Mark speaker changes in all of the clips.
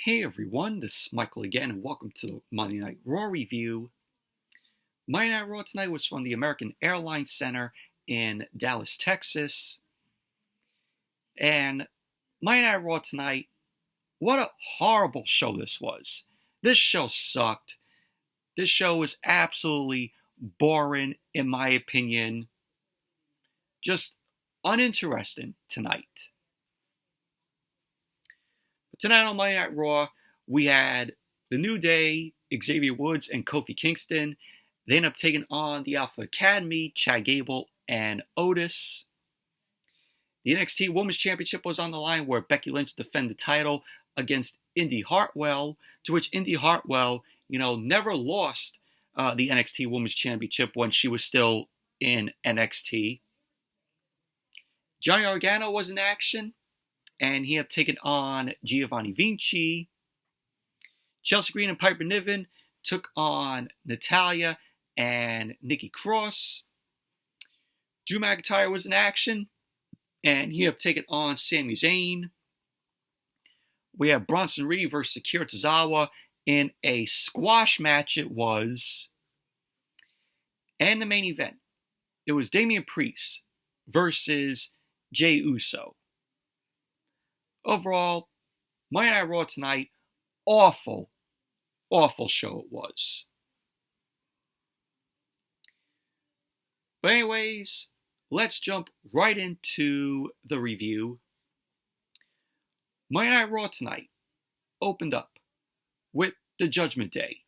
Speaker 1: Hey everyone, this is Michael again, and welcome to the Monday Night Raw review. Monday Night Raw tonight was from the American Airlines Center in Dallas, Texas. And Monday Night Raw tonight, what a horrible show this was. This show sucked. This show was absolutely boring, in my opinion. Just uninteresting tonight. Tonight on Monday Night Raw, we had The New Day, Xavier Woods, and Kofi Kingston. They end up taking on the Alpha Academy, Chad Gable, and Otis. The NXT Women's Championship was on the line where Becky Lynch defended the title against INDI HARTWELL, to which INDI HARTWELL, never lost the NXT Women's Championship when she was still in NXT. Johnny Gargano was in action, and he had taken on Giovanni Vinci. Chelsea Green and Piper Niven took on Natalya and Nikki Cross. Drew McIntyre was in action, and he had taken on Sami Zayn. We have Bronson vs. Akira Tozawa in a squash match it was. And the main event, it was Damian Priest versus Jey Uso. Overall, Monday Night Raw tonight, awful show it was. But anyways, let's jump right into the review. Monday Night Raw tonight opened up with the Judgment Day.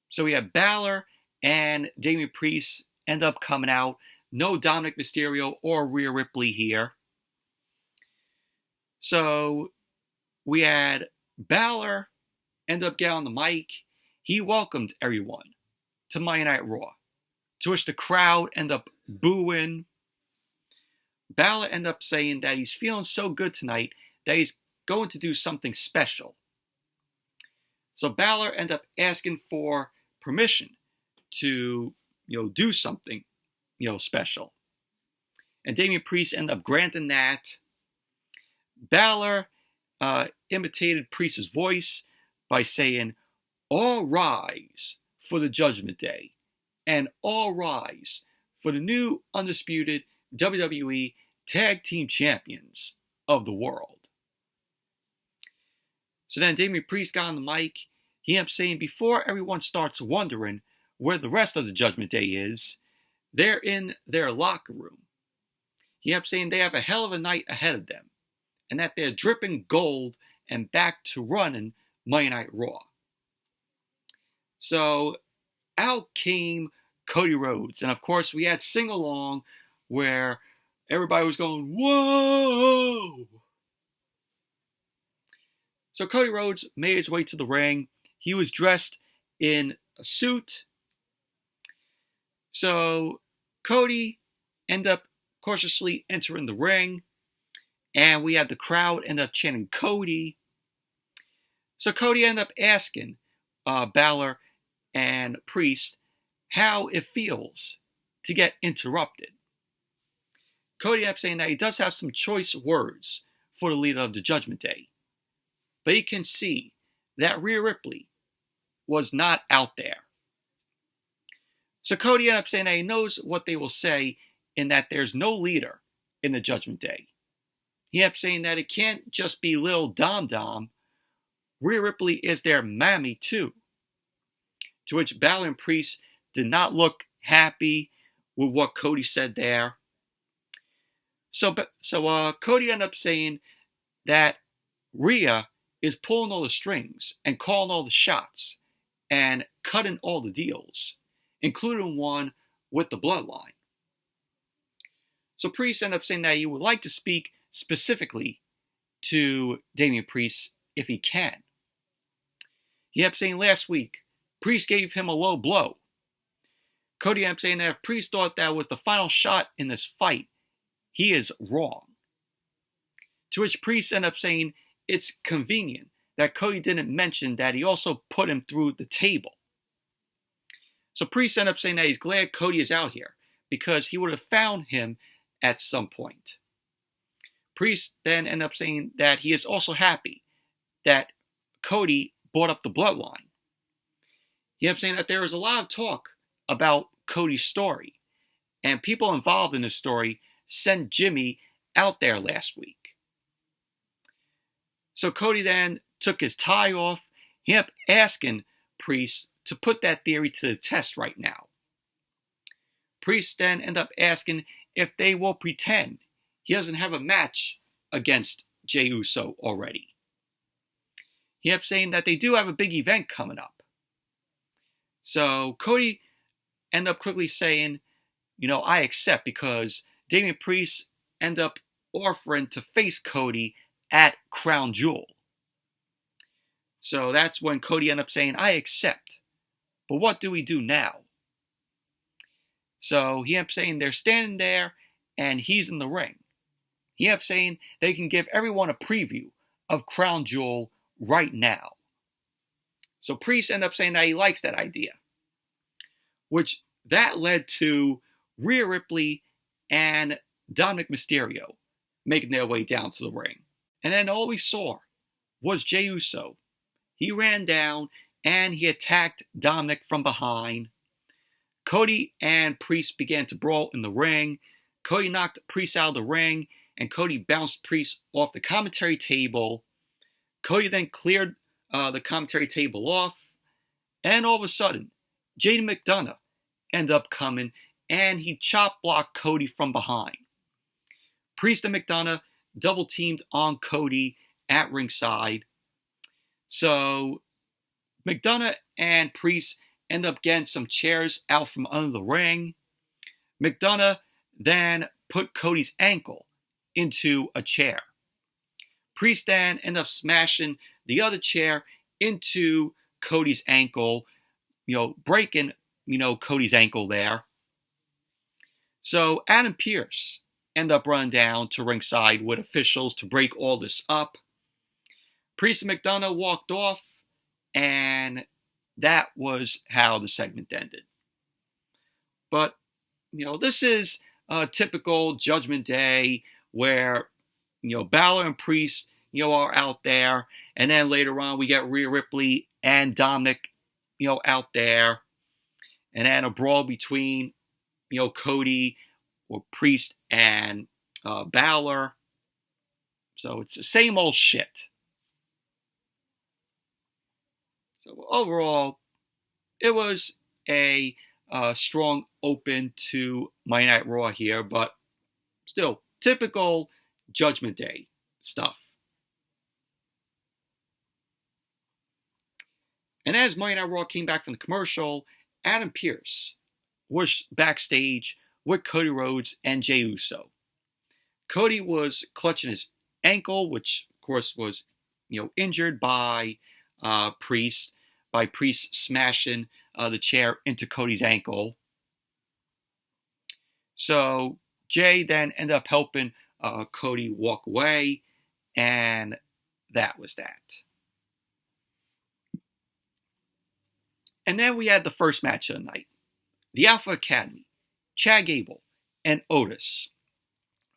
Speaker 1: So we had Balor and Damian Priest end up coming out. No Dominic Mysterio or Rhea Ripley here. So we had Balor end up getting on the mic. He welcomed everyone to Monday Night Raw, to which the crowd end up booing. Balor end up saying that he's feeling so good tonight that he's going to do something special. So Balor end up asking for permission to, do something, special. And Damian Priest end up granting that. Balor imitated Priest's voice by saying, "All rise for the Judgment Day, and all rise for the new undisputed WWE Tag Team Champions of the world." So then Damian Priest got on the mic. He ended up saying, before everyone starts wondering where the rest of the Judgment Day is, they're in their locker room. He ended up saying they have a hell of a night ahead of them, and that they're dripping gold and back to running Monday Night Raw. So out came Cody Rhodes, and of course we had Sing Along where everybody was going, "Whoa!" So Cody Rhodes made his way to the ring. He was dressed in a suit. So Cody ended up cautiously entering the ring. And we had the crowd end up chanting Cody. So Cody ended up asking Balor and Priest how it feels to get interrupted. Cody ended up saying that he does have some choice words for the leader of the Judgment Day. But he can see that Rhea Ripley was not out there. So Cody ended up saying that he knows what they will say in that there's no leader in the Judgment Day. He ended up saying that it can't just be little Dom Dom. Rhea Ripley is their mammy too. To which Balor and Priest did not look happy with what Cody said there. So Cody ended up saying that Rhea is pulling all the strings and calling all the shots and cutting all the deals, including one with the Bloodline. So Priest ended up saying that he would like to speak specifically to Damian Priest if he can. He ended up saying last week, Priest gave him a low blow. Cody ended up saying that if Priest thought that was the final shot in this fight, he is wrong. To which Priest ended up saying it's convenient that Cody didn't mention that he also put him through the table. So Priest ended up saying that he's glad Cody is out here because he would have found him at some point. Priest then ended up saying that he is also happy that Cody brought up the bloodline. He kept saying that there was a lot of talk about Cody's story, and people involved in the story sent Jimmy out there last week. So Cody then took his tie off. He kept asking Priest to put that theory to the test right now. Priest then ended up asking if they will pretend he doesn't have a match against Jey Uso already. He kept saying that they do have a big event coming up. So Cody ended up quickly saying, I accept, because Damian Priest ended up offering to face Cody at Crown Jewel. So that's when Cody ended up saying, I accept. But what do we do now? So he ended up saying they're standing there and he's in the ring. He ended up saying they can give everyone a preview of Crown Jewel right now. So Priest ended up saying that he likes that idea, which that led to Rhea Ripley and Dominic Mysterio making their way down to the ring. And then all we saw was Jey Uso. He ran down and he attacked Dominic from behind. Cody and Priest began to brawl in the ring. Cody knocked Priest out of the ring, and Cody bounced Priest off the commentary table. Cody then cleared the commentary table off, and all of a sudden, Jaden McDonough ended up coming, and he chop blocked Cody from behind. Priest and McDonough double teamed on Cody at ringside. So McDonough and Priest end up getting some chairs out from under the ring. McDonough then put Cody's ankle into a chair. Priest then ended up smashing the other chair into Cody's ankle, breaking, Cody's ankle there. So Adam Pearce ended up running down to ringside with officials to break all this up. Priest and McDonough walked off, and that was how the segment ended. But, this is a typical Judgment Day where, Balor and Priest, are out there. And then later on, we get Rhea Ripley and Dominic, out there. And then a brawl between, Cody or Priest and Balor. So it's the same old shit. So overall, it was a strong open to Monday Night Raw here, but still typical Judgment Day stuff. And as Monday Night Raw came back from the commercial, Adam Pearce was backstage with Cody Rhodes and Jey Uso. Cody was clutching his ankle, which of course was, injured by Priest, by Priest smashing the chair into Cody's ankle. So Jey then ended up helping Cody walk away, and that was that. And then we had the first match of the night. The Alpha Academy, Chad Gable and Otis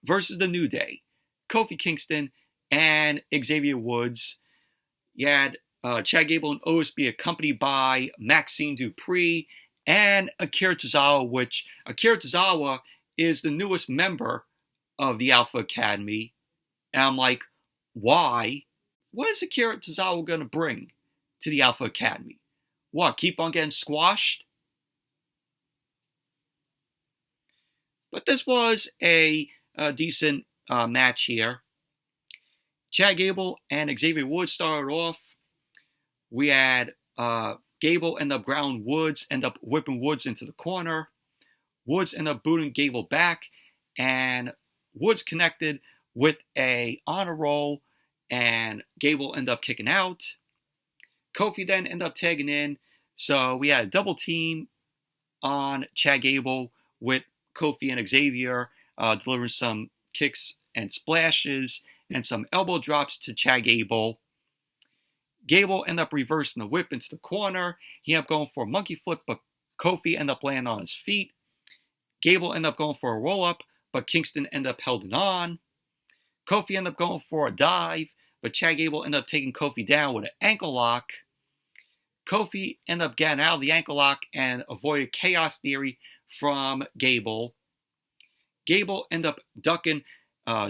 Speaker 1: versus the New Day, Kofi Kingston and Xavier Woods. You had Chad Gable and Otis be accompanied by Maxine Dupree and Akira Tozawa, which Akira Tozawa is the newest member of the Alpha Academy. And I'm like, why? What is Akira Tozawa going to bring to the Alpha Academy? What, keep on getting squashed? But this was a decent match here. Chad Gable and Xavier Woods started off. We had Gable end up grounding Woods, end up whipping Woods into the corner. Woods end up booting Gable back, and Woods connected with a honor roll, and Gable end up kicking out. Kofi then ended up tagging in, so we had a double team on Chad Gable with Kofi and Xavier delivering some kicks and splashes and some elbow drops to Chad Gable. Gable ended up reversing the whip into the corner. He ended up going for a monkey flip, but Kofi ended up landing on his feet. Gable ended up going for a roll-up, but Kingston ended up holding on. Kofi ended up going for a dive, but Chad Gable ended up taking Kofi down with an ankle lock. Kofi ended up getting out of the ankle lock and avoided Chaos Theory from Gable. Gable ended up ducking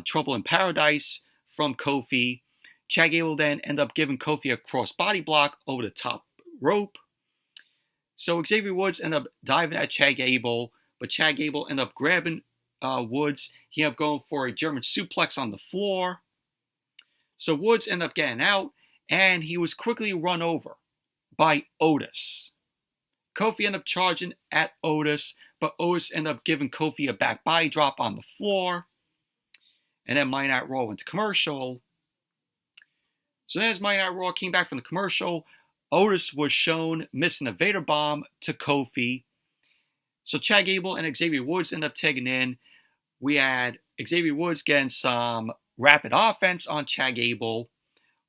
Speaker 1: Trouble in Paradise from Kofi. Chad Gable then ended up giving Kofi a crossbody block over the top rope. So Xavier Woods ended up diving at Chad Gable, but Chad Gable ended up grabbing Woods. He ended up going for a German suplex on the floor. So Woods ended up getting out, and he was quickly run over by Otis. Kofi ended up charging at Otis, but Otis ended up giving Kofi a back body drop on the floor. And then Monday Night Raw went to commercial. So then as Monday Night Raw came back from the commercial, Otis was shown missing a Vader bomb to Kofi. So Chad Gable and Xavier Woods ended up tagging in. We had Xavier Woods getting some rapid offense on Chad Gable.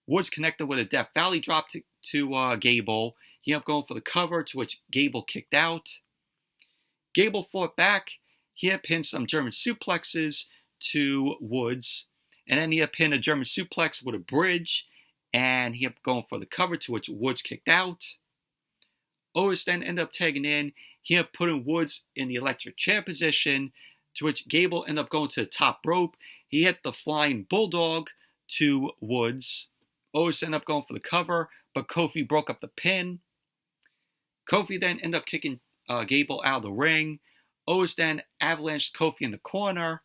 Speaker 1: Woods connected with a Death Valley drop to Gable. He ended up going for the cover, to which Gable kicked out. Gable fought back. He had pinned some German suplexes to Woods. And then he had pinned a German suplex with a bridge. And he ended up going for the cover, to which Woods kicked out. Otis then ended up tagging in. He ended up putting Woods in the electric chair position, to which Gable ended up going to the top rope. He hit the flying bulldog to Woods. Otis ended up going for the cover, but Kofi broke up the pin. Kofi then ended up kicking Gable out of the ring. Otis then avalanched Kofi in the corner.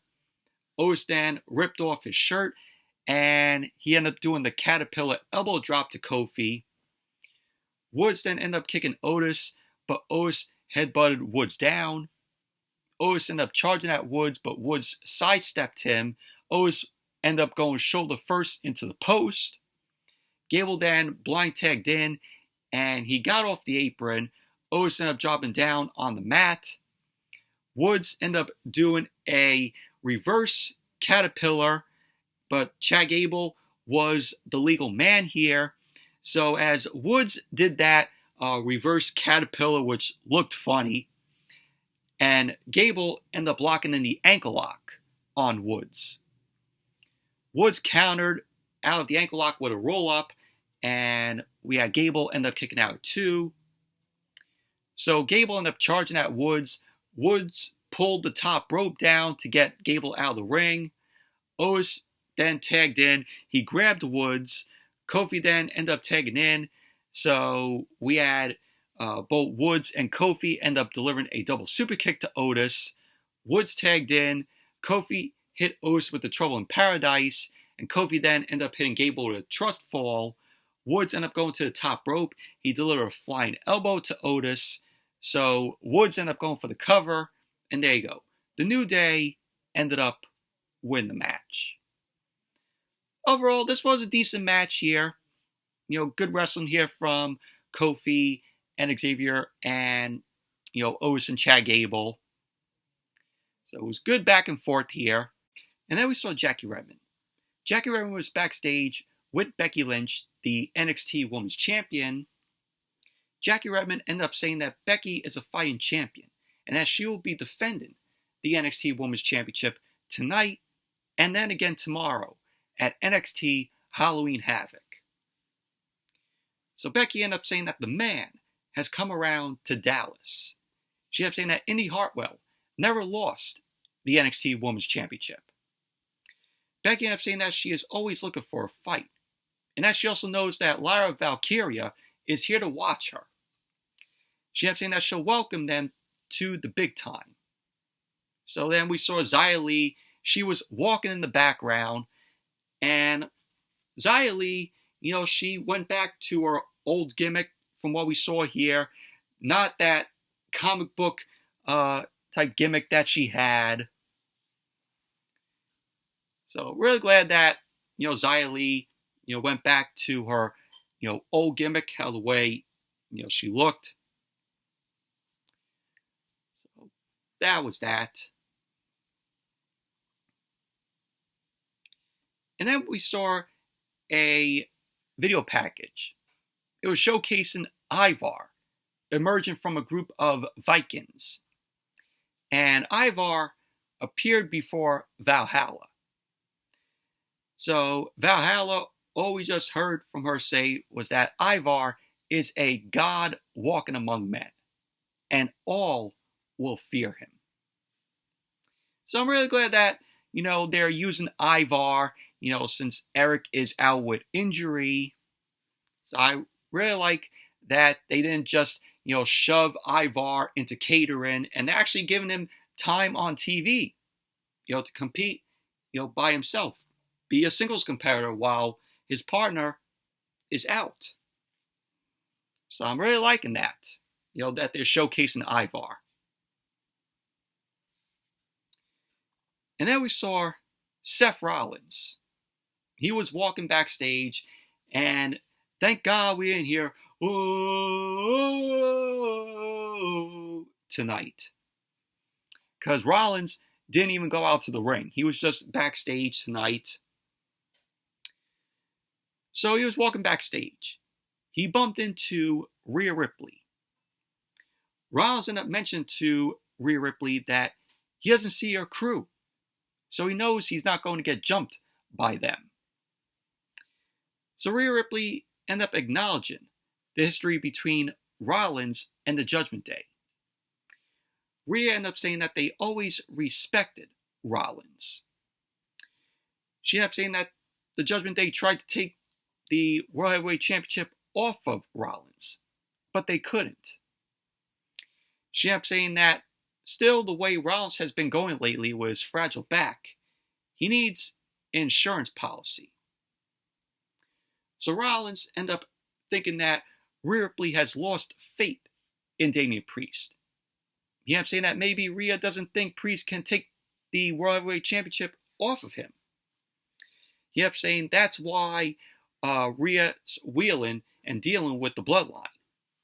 Speaker 1: Otis then ripped off his shirt, and he ended up doing the caterpillar elbow drop to Kofi. Woods then ended up kicking Otis, but Otis headbutted Woods down. Otis ended up charging at Woods, but Woods sidestepped him. Otis ended up going shoulder first into the post. Gable then blind tagged in, and he got off the apron. Otis ended up dropping down on the mat. Woods ended up doing a reverse caterpillar, but Chad Gable was the legal man here. So as Woods did that reverse caterpillar, which looked funny, and Gable ended up locking in the ankle lock on Woods. Woods countered out of the ankle lock with a roll-up, and we had Gable end up kicking out too. So Gable ended up charging at Woods. Woods pulled the top rope down to get Gable out of the ring. Otis then tagged in. He grabbed Woods. Kofi then ended up tagging in. So we had both Woods and Kofi end up delivering a double super kick to Otis. Woods tagged in. Kofi hit Otis with the Trouble in Paradise. And Kofi then ended up hitting Gable with a trust fall. Woods ended up going to the top rope. He delivered a flying elbow to Otis. So Woods ended up going for the cover. And there you go. The New Day ended up winning the match. Overall, this was a decent match here. You know, good wrestling here from Kofi and Xavier and, Otis and Chad Gable. So it was good back and forth here. And then we saw Jackie Redmond. Jackie Redmond was backstage with Becky Lynch, the NXT Women's Champion. Jackie Redmond ended up saying that Becky is a fighting champion and that she will be defending the NXT Women's Championship tonight and then again tomorrow at NXT Halloween Havoc. So Becky ended up saying that the man has come around to Dallas. She ended up saying that Indy Hartwell never lost the NXT Women's Championship. Becky ended up saying that she is always looking for a fight, and that she also knows that Lyra Valkyria is here to watch her. She ended up saying that she'll welcome them to the big time. So then we saw Xia Li. She was walking in the background, and Xia Li, she went back to her old gimmick from what we saw here. Not that comic book type gimmick that she had. So really glad that, Xia Li, went back to her, old gimmick, how the way, she looked. So that was that. And then we saw a video package. It was showcasing Ivar emerging from a group of Vikings. And Ivar appeared before Valhalla. So Valhalla all we just heard from her say was that Ivar is a god walking among men, and all will fear him. So I'm really glad that, they're using Ivar, since Eric is out with injury. So I really like that they didn't just, shove Ivar into catering, and they're actually giving him time on TV, to compete, by himself, be a singles competitor while his partner is out. So I'm really liking that, that they're showcasing Ivar. And then we saw Seth Rollins. He was walking backstage, and thank God we didn't hear "oh" tonight, because Rollins didn't even go out to the ring. He was just backstage tonight. So he was walking backstage. He bumped into Rhea Ripley. Rollins ended up mentioning to Rhea Ripley that he doesn't see her crew, so he knows he's not going to get jumped by them. So Rhea Ripley ended up acknowledging the history between Rollins and the Judgment Day. Rhea ended up saying that they always respected Rollins. She ended up saying that the Judgment Day tried to take the World Heavyweight Championship off of Rollins, but they couldn't. She ended up saying that still the way Rollins has been going lately with his fragile back, he needs an insurance policy. So Rollins ended up thinking that Rhea Ripley has lost faith in Damian Priest. He ended up saying that maybe Rhea doesn't think Priest can take the World Heavyweight Championship off of him. He ended up saying that's why Rhea's wheeling and dealing with the Bloodline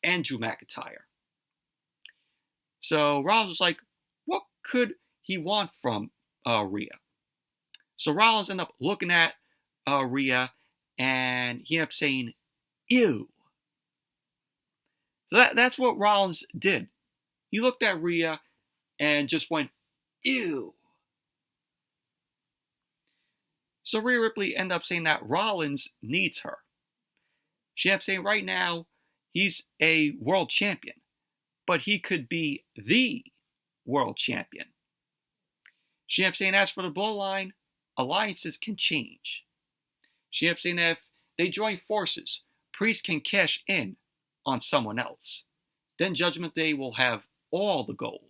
Speaker 1: and Drew McIntyre. So Rollins was like, what could he want from Rhea? So Rollins ended up looking at Rhea, and he ended up saying, ew. So that's what Rollins did. He looked at Rhea and just went, ew. So Rhea Ripley ended up saying that Rollins needs her. She ended up saying right now he's a world champion, but he could be the world champion. She ended up saying as for the Bloodline, alliances can change. She ended up saying that if they join forces, Priest can cash in on someone else. Then Judgment Day will have all the gold.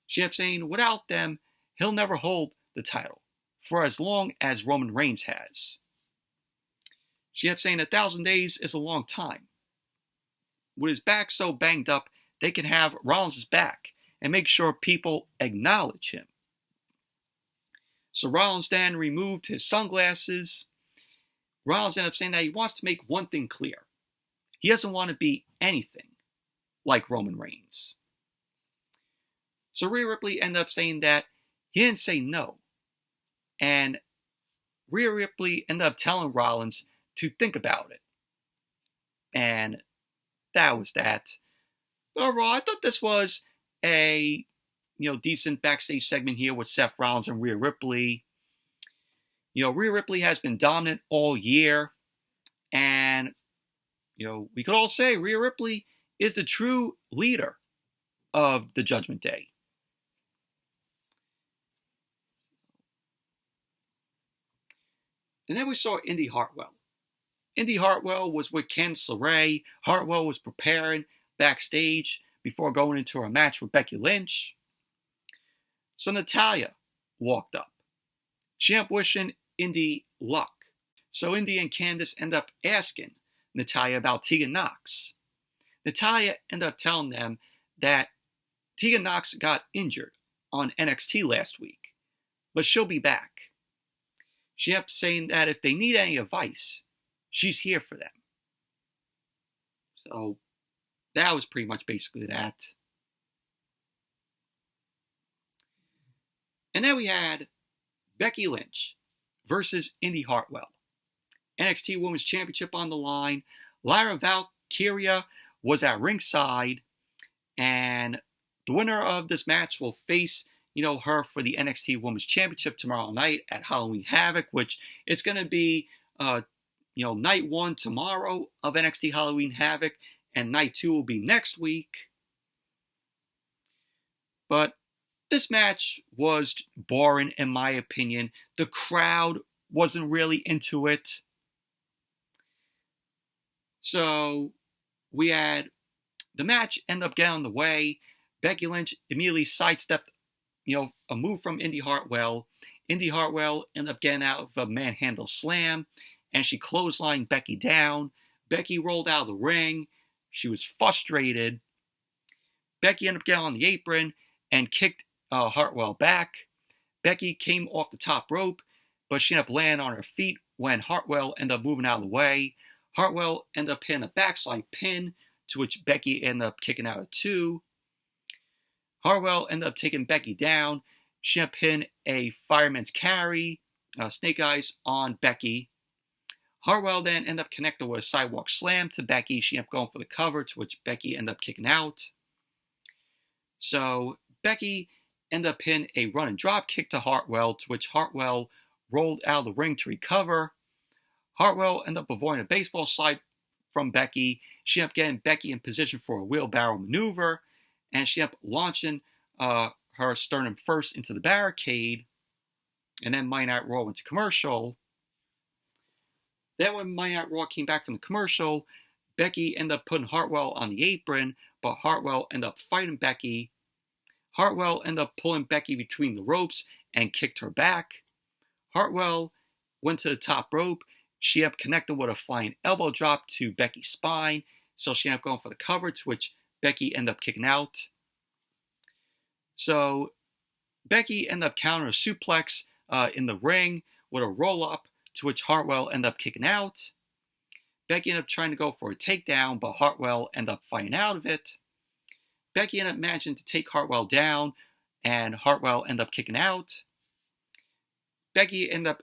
Speaker 1: She ended up saying without them, he'll never hold the title for as long as Roman Reigns has. She ended up saying 1,000 days is a long time. With his back so banged up, they can have Rollins' back and make sure people acknowledge him. So Rollins then removed his sunglasses. Rollins ended up saying that he wants to make one thing clear. He doesn't want to be anything like Roman Reigns. So Rhea Ripley ended up saying that he didn't say no. And Rhea Ripley ended up telling Rollins to think about it. And that was that. But overall, I thought this was a decent backstage segment here with Seth Rollins and Rhea Ripley. Rhea Ripley has been dominant all year. And, we could all say Rhea Ripley is the true leader of the Judgment Day. And then we saw Indy Hartwell. Indy Hartwell was with Candice LeRae. Hartwell was preparing backstage before going into her match with Becky Lynch. So Natalya walked up. She ended up wishing Indy luck. So Indy and Candice end up asking Natalya about Tegan Nox. Natalya ended up telling them that Tegan Nox got injured on NXT last week, but she'll be back. She ended up saying that if they need any advice, she's here for them. So that was pretty much basically that. And then we had Becky Lynch versus Indy Hartwell. NXT Women's Championship on the line. Lyra Valkyria was at ringside, and the winner of this match will face her for the NXT Women's Championship tomorrow night at Halloween Havoc, which it's going to be night 1 tomorrow of NXT Halloween Havoc, and night 2 will be next week. But this match was boring, in my opinion. The crowd wasn't really into it. So we had the match end up getting on the way. Becky Lynch immediately sidestepped, a move from Indy Hartwell. Indy Hartwell ended up getting out of a manhandle slam, and she clotheslined Becky down. Becky rolled out of the ring. She was frustrated. Becky ended up getting on the apron and kicked Hartwell back. Becky came off the top rope, but she ended up landing on her feet when Hartwell ended up moving out of the way. Hartwell ended up hitting a backslide pin, to which Becky ended up kicking out of 2. Hartwell ended up taking Becky down. She ended up hitting a fireman's carry, snake eyes on Becky. Hartwell then ended up connecting with a sidewalk slam to Becky. She ended up going for the cover, to which Becky ended up kicking out. So Becky ended up hitting a run and drop kick to Hartwell, to which Hartwell rolled out of the ring to recover. Hartwell ended up avoiding a baseball slide from Becky. She ended up getting Becky in position for a wheelbarrow maneuver, and she ended up launching her sternum first into the barricade. And then Monday Night Raw went to commercial. Then when Monday Night Raw came back from the commercial, Becky ended up putting Hartwell on the apron, but Hartwell ended up fighting Becky. Hartwell ended up pulling Becky between the ropes and kicked her back. Hartwell went to the top rope. She ended up connecting with a flying elbow drop to Becky's spine, so she ended up going for the cover, to which Becky ended up kicking out. So Becky ended up countering a suplex in the ring with a roll-up, to which Hartwell ended up kicking out. Becky ended up trying to go for a takedown, but Hartwell ended up fighting out of it. Becky ended up managing to take Hartwell down, and Hartwell ended up kicking out. Becky ended up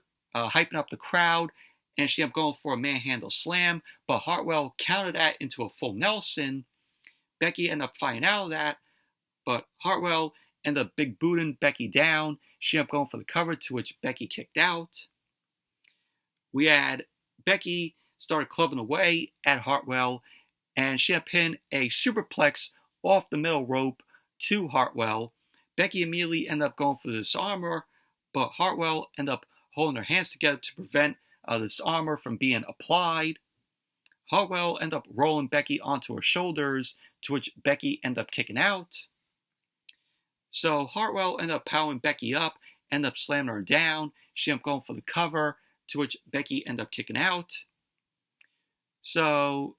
Speaker 1: hyping up the crowd, and she ended up going for a manhandle slam, but Hartwell countered that into a full Nelson. Becky ended up fighting out of that, but Hartwell ended up big booting Becky down. She ended up going for the cover, to which Becky kicked out. We had Becky started clubbing away at Hartwell, and she ended up hitting a superplex off the middle rope to Hartwell. Becky immediately ended up going for the disarmer, but Hartwell ended up holding her hands together to prevent the disarmer from being applied. Hartwell ended up rolling Becky onto her shoulders, to which Becky ended up kicking out. So Hartwell ended up powering Becky up, ended up slamming her down. She ended up going for the cover, to which Becky ended up kicking out. So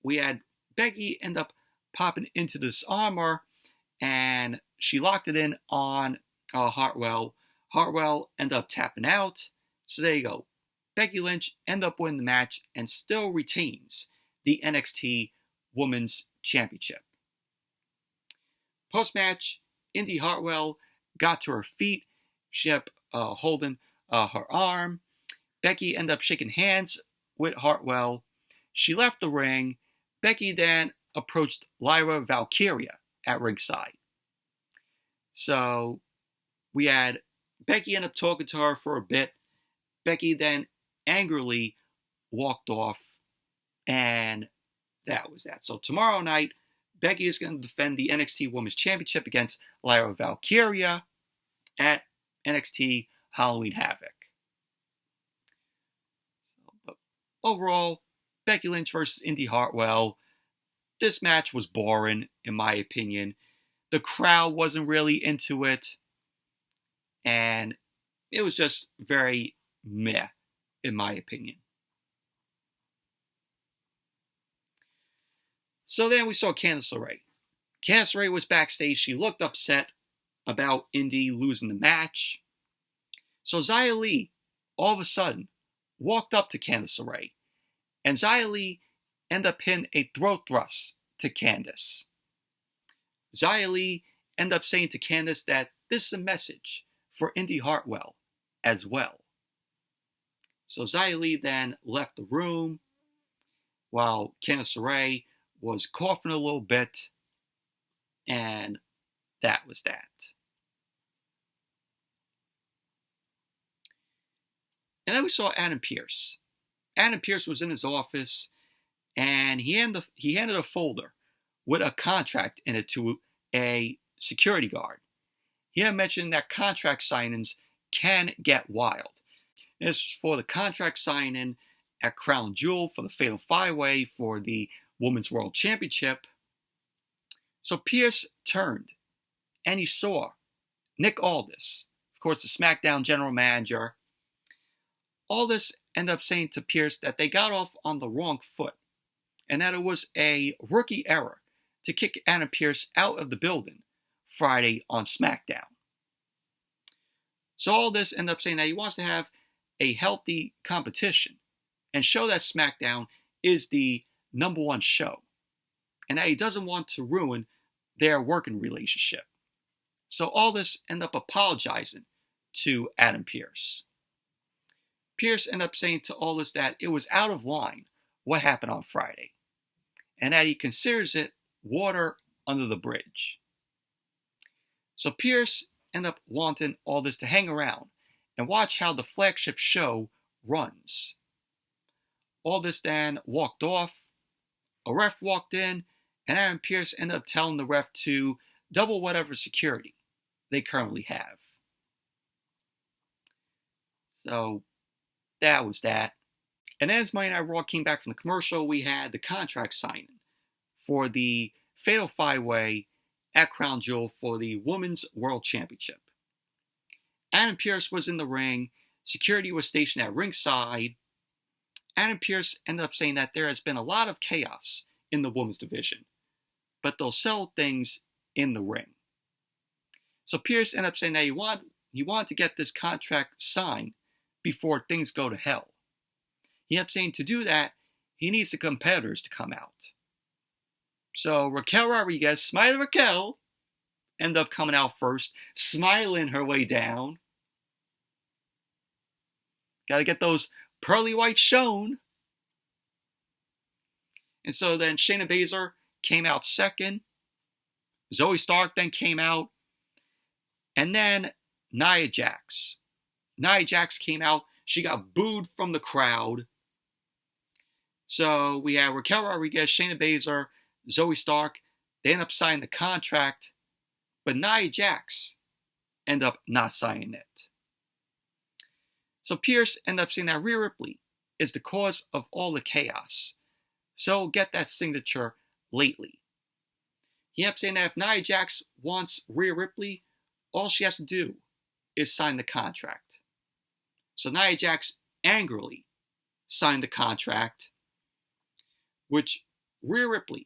Speaker 1: we had Becky end up popping into this armor, and she locked it in on Hartwell. Hartwell ended up tapping out. So there you go. Becky Lynch ended up winning the match and still retains the NXT Women's Championship. Post-match, Indy Hartwell got to her feet. She ended up holding her arm. Becky ended up shaking hands with Hartwell. She left the ring. Becky then approached Lyra Valkyria at ringside. So we had Becky end up talking to her for a bit. Becky then angrily walked off, and that was that. So tomorrow night, Becky is going to defend the NXT Women's Championship against Lyra Valkyria at NXT Halloween Havoc. But overall, Becky Lynch versus Indy Hartwell, this match was boring, in my opinion. The crowd wasn't really into it, and it was just very meh, in my opinion. So then we saw Candice LeRae. Candice LeRae was backstage. She looked upset about Indy losing the match. So Xia Li, all of a sudden, walked up to Candice LeRae, and Xia Li ended up hitting a throat thrust to Candice. Xia Li ended up saying to Candice that this is a message for Indy Hartwell as well. So Xia Li then left the room while Candice LeRae was coughing a little bit, and that was that. And then we saw Adam Pearce. Adam Pearce was in his office, and he handed a folder with a contract in it to a security guard. He had mentioned that contract signings can get wild. This was for the contract signing at Crown Jewel for the Fatal 5-Way for the Women's World Championship. So Pearce turned, and he saw Nick Aldis, of course the SmackDown general manager. Aldis ended up saying to Pearce that they got off on the wrong foot, and that it was a rookie error to kick Adam Pearce out of the building Friday on SmackDown. So Aldis ended up saying that he wants to have a healthy competition and show that SmackDown is the #1 show, and that he doesn't want to ruin their working relationship. So Aldis ended up apologizing to Adam Pearce. Pearce ended up saying to Aldis that it was out of line what happened on Friday, and that he considers it water under the bridge. So Pearce ended up wanting Aldis to hang around and watch how the flagship show runs. Aldis then walked off. A ref walked in, and Adam Pearce ended up telling the ref to double whatever security they currently have. So that was that. And as Monday Night Raw came back from the commercial, we had the contract signing for the Fatal 5-Way at Crown Jewel for the Women's World Championship. Adam Pearce was in the ring. Security was stationed at ringside. Adam Pearce ended up saying that there has been a lot of chaos in the women's division, but they'll settle things in the ring. So Pearce ended up saying that he wanted to get this contract signed before things go to hell. He ended up saying to do that, he needs the competitors to come out. So Raquel Rodriguez, Smiley Raquel, ended up coming out first, smiling her way down. Got to get those pearly whites shown. And so then Shayna Baszler came out second. Zoe Stark then came out. And then Nia Jax. Nia Jax came out. She got booed from the crowd. So we had Raquel Rodriguez, Shayna Baszler, Zoe Stark. They ended up signing the contract. But Nia Jax ended up not signing it. So Pearce ended up saying that Rhea Ripley is the cause of all the chaos. So get that signature lately. He ended up saying that if Nia Jax wants Rhea Ripley, all she has to do is sign the contract. So Nia Jax angrily signed the contract, which Rhea Ripley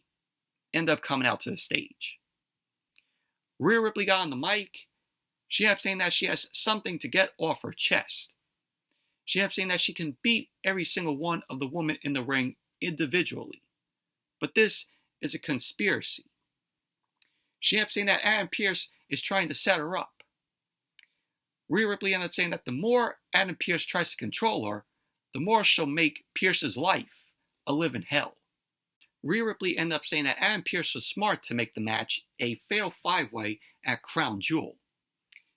Speaker 1: ended up coming out to the stage. Rhea Ripley got on the mic. She ended up saying that she has something to get off her chest. She ended up saying that she can beat every single one of the women in the ring individually. But this is a conspiracy. She ended up saying that Adam Pearce is trying to set her up. Rhea Ripley ended up saying that the more Adam Pearce tries to control her, the more she'll make Pearce's life a living hell. Rhea Ripley ended up saying that Adam Pearce was smart to make the match a Fatal 5-Way at Crown Jewel.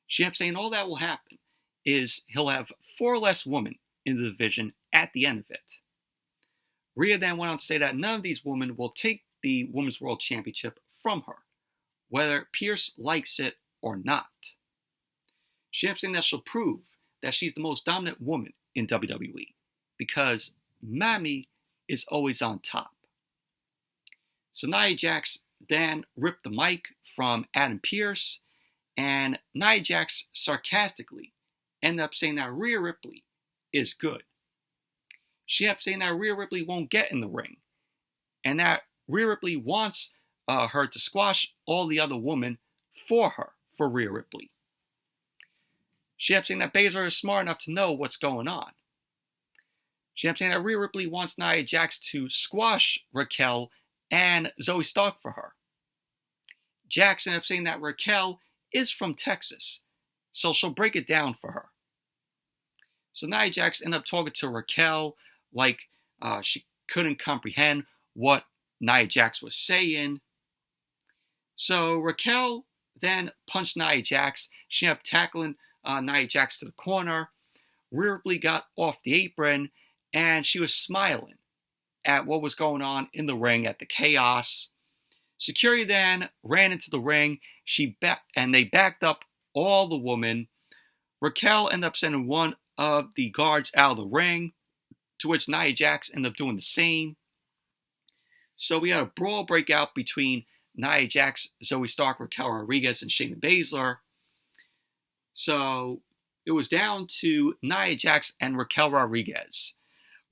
Speaker 1: She ended up saying all that will happen is he'll have 4 less women in the division at the end of it. Rhea then went on to say that none of these women will take the Women's World Championship from her, whether Pearce likes it or not. She ended up saying that she'll prove that she's the most dominant woman in WWE, because Mami is always on top. So Nia Jax then ripped the mic from Adam Pearce, and Nia Jax sarcastically ended up saying that Rhea Ripley is good. She ended up saying that Rhea Ripley won't get in the ring, and that Rhea Ripley wants her to squash all the other women for Rhea Ripley. She ended up saying that Baszler is smart enough to know what's going on. She ended up saying that Rhea Ripley wants Nia Jax to squash Raquel and Zoe Stark for her. Jax ended up saying that Raquel is from Texas, so she'll break it down for her. So Nia Jax ended up talking to Raquel like she couldn't comprehend what Nia Jax was saying. So Raquel then punched Nia Jax. She ended up tackling Nia Jax to the corner. Rhea Ripley got off the apron, and she was smiling at what was going on in the ring, at the chaos. Security then ran into the ring. And they backed up all the women. Raquel ended up sending one of the guards out of the ring, to which Nia Jax ended up doing the same. So we had a brawl break out between Nia Jax, Zoe Stark, Raquel Rodriguez, and Shayna Baszler. So it was down to Nia Jax and Raquel Rodriguez.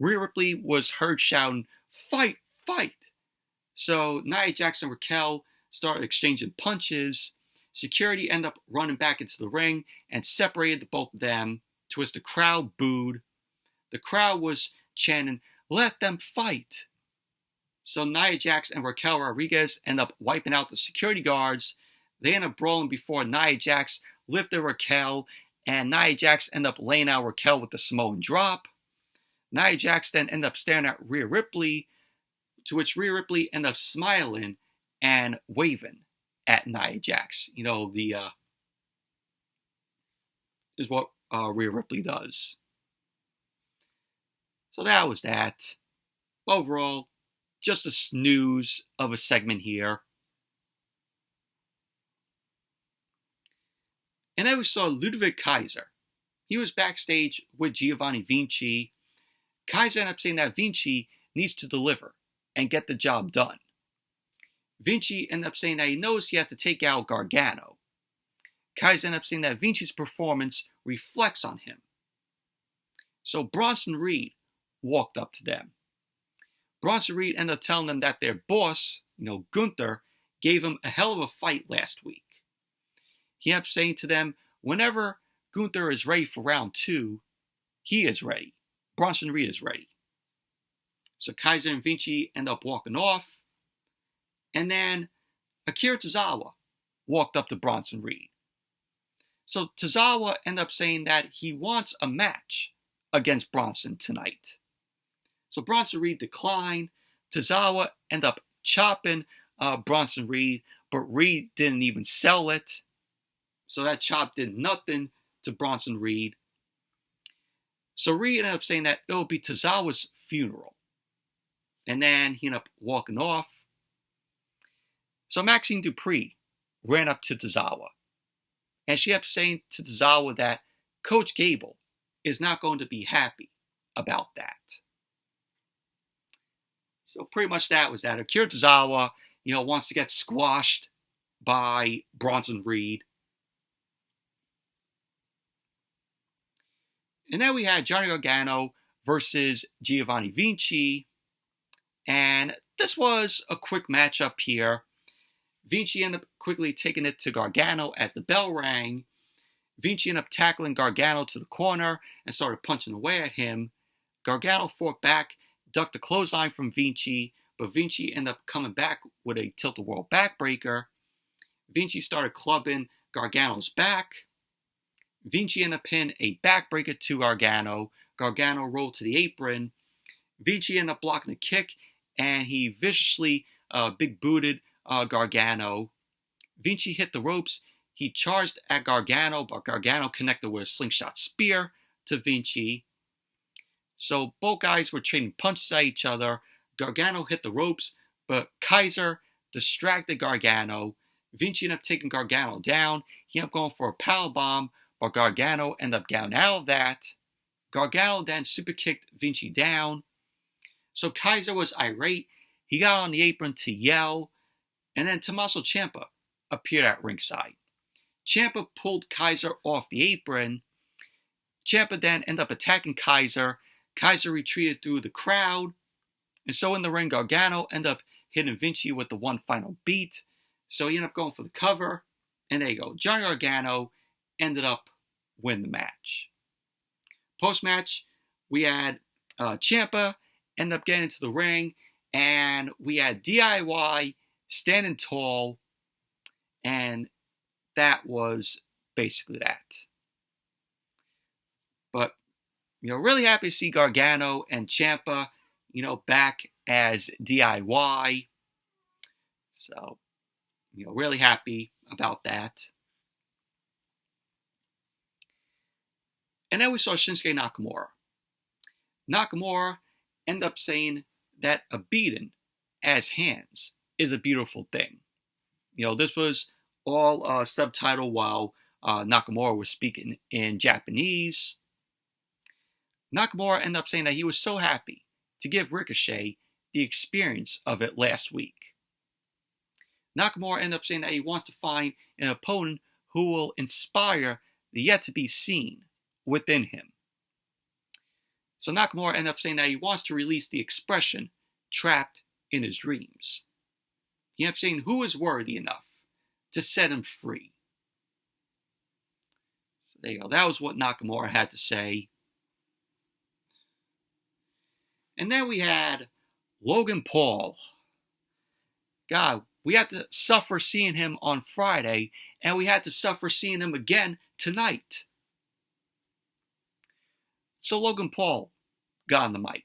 Speaker 1: Rhea Ripley was heard shouting, "Fight, fight!" So Nia Jax and Raquel started exchanging punches. Security ended up running back into the ring and separated the both of them, to which the crowd booed. The crowd was chanting, "Let them fight!" So Nia Jax and Raquel Rodriguez end up wiping out the security guards. They end up brawling before Nia Jax lifted Raquel, and Nia Jax end up laying out Raquel with the Samoan drop. Nia Jax then end up staring at Rhea Ripley, to which Rhea Ripley end up smiling and waving at Nia Jax. You know, is what Rhea Ripley does. So that was that. Overall, just a snooze of a segment here. And then we saw Ludwig Kaiser. He was backstage with Giovanni Vinci. Kaiser ended up saying that Vinci needs to deliver and get the job done. Vinci ended up saying that he knows he has to take out Gargano. Kaiser ended up saying that Vinci's performance reflects on him. So Bronson Reed walked up to them. Bronson Reed ended up telling them that their boss, Gunther, gave him a hell of a fight last week. He ended up saying to them, whenever Gunther is ready for round 2, he is ready. Bronson Reed is ready. So Kaiser and Vinci end up walking off. And then Akira Tozawa walked up to Bronson Reed. So Tozawa ended up saying that he wants a match against Bronson tonight. So Bronson Reed declined. Tozawa ended up chopping Bronson Reed, but Reed didn't even sell it. So that chop did nothing to Bronson Reed. So Reed ended up saying that it will be Tozawa's funeral. And then he ended up walking off. So Maxine Dupree ran up to Tozawa. And she ended up saying to Tozawa that Coach Gable is not going to be happy about that. So pretty much that was that. Akira Tozawa, wants to get squashed by Bronson Reed. And then we had Johnny Gargano versus Giovanni Vinci. And this was a quick matchup here. Vinci ended up quickly taking it to Gargano as the bell rang. Vinci ended up tackling Gargano to the corner and started punching away at him. Gargano fought back, ducked the clothesline from Vinci, but Vinci ended up coming back with a tilt-a-whirl backbreaker. Vinci started clubbing Gargano's back. Vinci ended up pinning a backbreaker to Gargano. Gargano rolled to the apron. Vinci ended up blocking a kick, and he viciously big-booted Gargano. Vinci hit the ropes. He charged at Gargano, but Gargano connected with a slingshot spear to Vinci. So both guys were trading punches at each other. Gargano hit the ropes, but Kaiser distracted Gargano. Vinci ended up taking Gargano down. He ended up going for a powerbomb, but Gargano ended up getting out of that. Gargano then super kicked Vinci down. So Kaiser was irate. He got on the apron to yell. And then Tommaso Ciampa appeared at ringside. Ciampa pulled Kaiser off the apron. Ciampa then ended up attacking Kaiser. Kaiser retreated through the crowd. And so in the ring, Gargano ended up hitting Vinci with the one final beat. So he ended up going for the cover. And there you go. Johnny Gargano ended up winning the match. Post-match, we had Ciampa end up getting into the ring. And we had DIY standing tall. And that was basically that. But, really happy to see Gargano and Ciampa, back as DIY. So, really happy about that. And then we saw Shinsuke Nakamura. Nakamura ended up saying that a beating as hands is a beautiful thing. This was all subtitled while Nakamura was speaking in Japanese. Nakamura ended up saying that he was so happy to give Ricochet the experience of it last week. Nakamura ended up saying that he wants to find an opponent who will inspire the yet-to-be-seen within him. So Nakamura ended up saying that he wants to release the expression trapped in his dreams. He ended up saying who is worthy enough to set him free. So there you go. That was what Nakamura had to say. And then we had Logan Paul. God, we had to suffer seeing him on Friday, and we had to suffer seeing him again tonight. So Logan Paul got on the mic.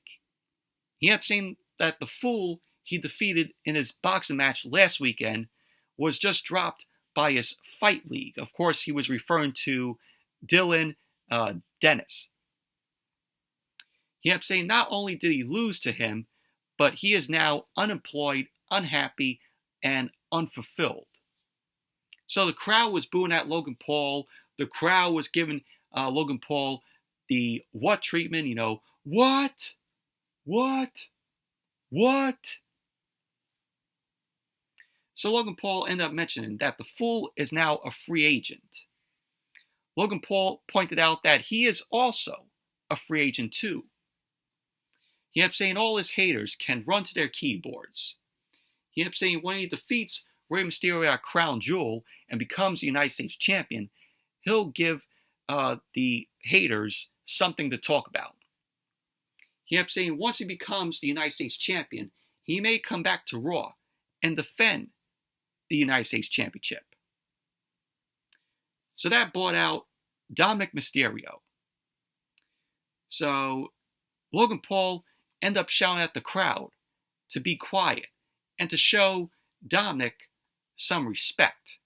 Speaker 1: He ended up saying that the fool he defeated in his boxing match last weekend was just dropped by his fight league. Of course, he was referring to Dylan Dennis. He ended up saying not only did he lose to him, but he is now unemployed, unhappy, and unfulfilled. So the crowd was booing at Logan Paul. The crowd was giving Logan Paul the what treatment, what? So Logan Paul ended up mentioning that the fool is now a free agent. Logan Paul pointed out that he is also a free agent too. He ended up saying all his haters can run to their keyboards. He ended up saying when he defeats Rey Mysterio at Crown Jewel and becomes the United States champion, he'll give the haters something to talk about. He ended up saying once he becomes the United States champion, he may come back to Raw and defend the United States Championship. So that brought out Dominic Mysterio. So Logan Paul ended up shouting at the crowd to be quiet and to show Dominic some respect.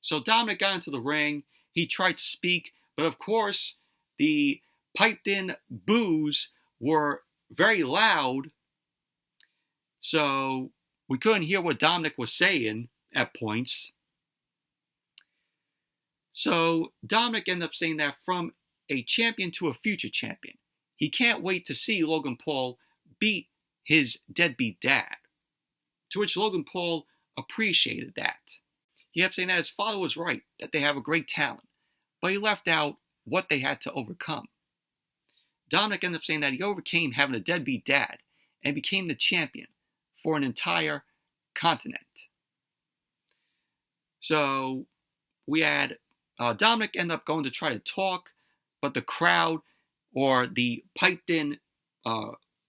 Speaker 1: So Dominic got into the ring. He tried to speak, but of course, the piped-in boos were very loud, so we couldn't hear what Dominic was saying at points. So Dominic ended up saying that from a champion to a future champion, he can't wait to see Logan Paul beat his deadbeat dad. To which Logan Paul appreciated that. He kept saying that his father was right, that they have a great talent, but he left out what they had to overcome. Dominic ended up saying that he overcame having a deadbeat dad and became the champion for an entire continent. So we had Dominic end up going to try to talk, but the crowd or the piped in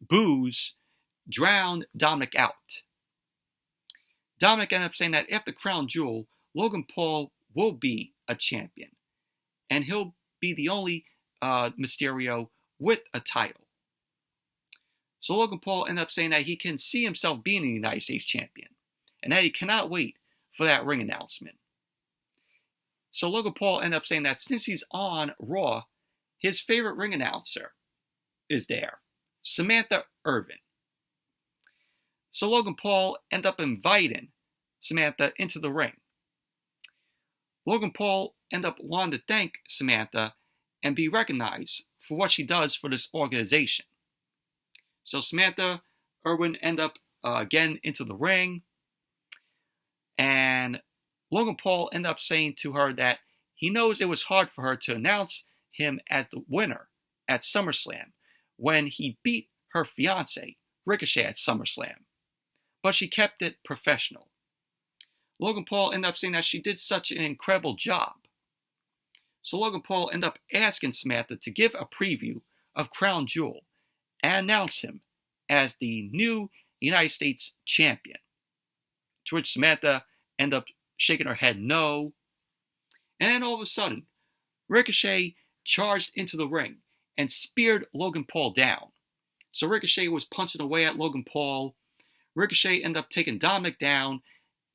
Speaker 1: boos drowned Dominic out. Dominic ended up saying that after Crown Jewel, Logan Paul will be a champion, and he'll be the only Mysterio with a title. So Logan Paul ended up saying that he can see himself being the United States champion, and that he cannot wait for that ring announcement. So Logan Paul ended up saying that since he's on Raw, his favorite ring announcer is there, Samantha Irvin. So Logan Paul ended up inviting Samantha into the ring. Logan Paul ended up wanting to thank Samantha and be recognized for what she does for this organization. So Samantha Irvin ended up getting into the ring, and Logan Paul ended up saying to her that he knows it was hard for her to announce him as the winner at SummerSlam when he beat her fiance, Ricochet, at SummerSlam. But she kept it professional. Logan Paul ended up saying that she did such an incredible job. So Logan Paul ended up asking Samantha to give a preview of Crown Jewel and announce him as the new United States champion. To which Samantha ended up shaking her head no. And then all of a sudden, Ricochet charged into the ring and speared Logan Paul down. So Ricochet was punching away at Logan Paul. Ricochet ended up taking Dominic down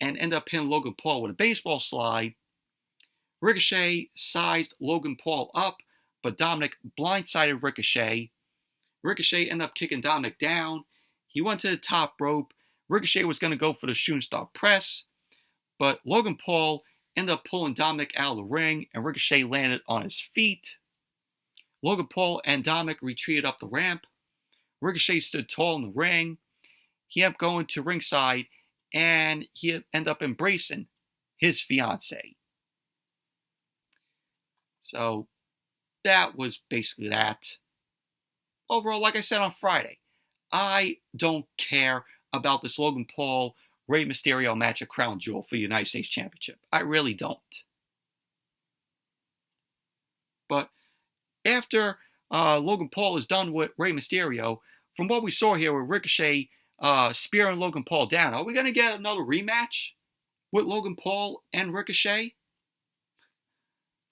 Speaker 1: and ended up hitting Logan Paul with a baseball slide. Ricochet sized Logan Paul up, but Dominic blindsided Ricochet. Ricochet ended up kicking Dominic down. He went to the top rope. Ricochet was going to go for the shooting star press, but Logan Paul ended up pulling Dominic out of the ring, and Ricochet landed on his feet. Logan Paul and Dominic retreated up the ramp. Ricochet stood tall in the ring. He ended up going to ringside, and he ended up embracing his fiancée. So that was basically that. Overall, like I said on Friday, I don't care about this Logan Paul Rey Mysterio match at Crown Jewel for the United States Championship. I really don't. But after Logan Paul is done with Rey Mysterio, from what we saw here with Ricochet spearing Logan Paul down, are we going to get another rematch with Logan Paul and Ricochet?